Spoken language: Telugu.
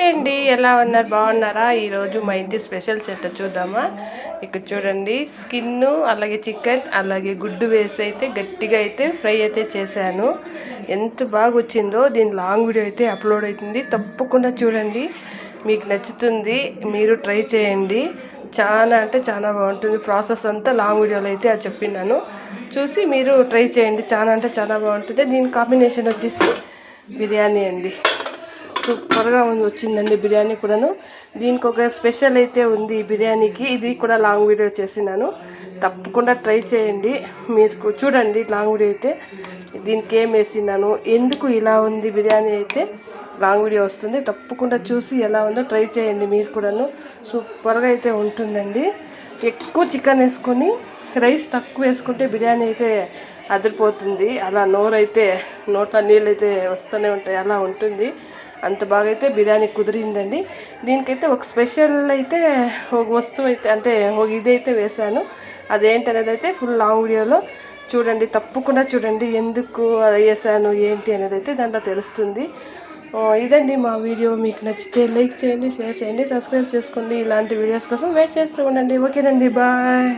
అండి, ఎలా ఉన్నారు? బాగున్నారా? ఈరోజు మా ఇంటి స్పెషల్ చెట్ట చూద్దామా? ఇక్కడ చూడండి, స్కిన్ అలాగే చికెన్ అలాగే గుడ్డు వేసి అయితే గట్టిగా అయితే ఫ్రై అయితే చేశాను. ఎంత బాగా వచ్చిందో. దీని లాంగ్ వీడియో అయితే అప్లోడ్ అవుతుంది, తప్పకుండా చూడండి, మీకు నచ్చుతుంది. మీరు ట్రై చేయండి, చాలా అంటే చాలా బాగుంటుంది. ప్రాసెస్ అంతా లాంగ్ వీడియోలో అయితే అది చెప్పినాను, చూసి మీరు ట్రై చేయండి. చాలా అంటే చాలా బాగుంటుంది. దీని కాంబినేషన్ వచ్చేసి బిర్యానీ అండి. సూపర్గా వచ్చిందండి బిర్యానీ కూడాను. దీనికి ఒక స్పెషల్ అయితే ఉంది ఈ బిర్యానీకి. ఇది కూడా లాంగ్ వీడియో చేసినాను, తప్పకుండా ట్రై చేయండి. మీరు చూడండి లాంగ్ వీడియో అయితే. దీనికి ఏం వేసినాను, ఎందుకు ఇలా ఉంది బిర్యానీ అయితే లాంగ్ వీడియో వస్తుంది, తప్పకుండా చూసి ఎలా ఉందో ట్రై చేయండి మీరు కూడాను. సూపర్గా అయితే ఉంటుందండి. ఎక్కువ చికెన్ వేసుకొని రైస్ తక్కువ వేసుకుంటే బిర్యానీ అయితే అదిరిపోతుంది. అలా నోట్ల నీళ్ళు అయితే వస్తూనే ఉంటాయి, అలా ఉంటుంది. అంత బాగా అయితే బిర్యానీ కుదిరిందండి. దీనికైతే ఒక స్పెషల్ అయితే ఒక వస్తువు అయితే అంటే ఒక ఇదైతే వేశాను. అదేంటనేది అయితే ఫుల్ లాంగ్ వీడియోలో చూడండి, తప్పకుండా చూడండి. ఎందుకు అది వేసాను ఏంటి అనేది అయితే దాంట్లో తెలుస్తుంది. ఇదండి మా వీడియో. మీకు నచ్చితే లైక్ చేయండి, షేర్ చేయండి, సబ్స్క్రైబ్ చేసుకోండి. ఇలాంటి వీడియోస్ కోసం వెయిట్ చేస్తూ ఉండండి. ఓకేనండి, బాయ్.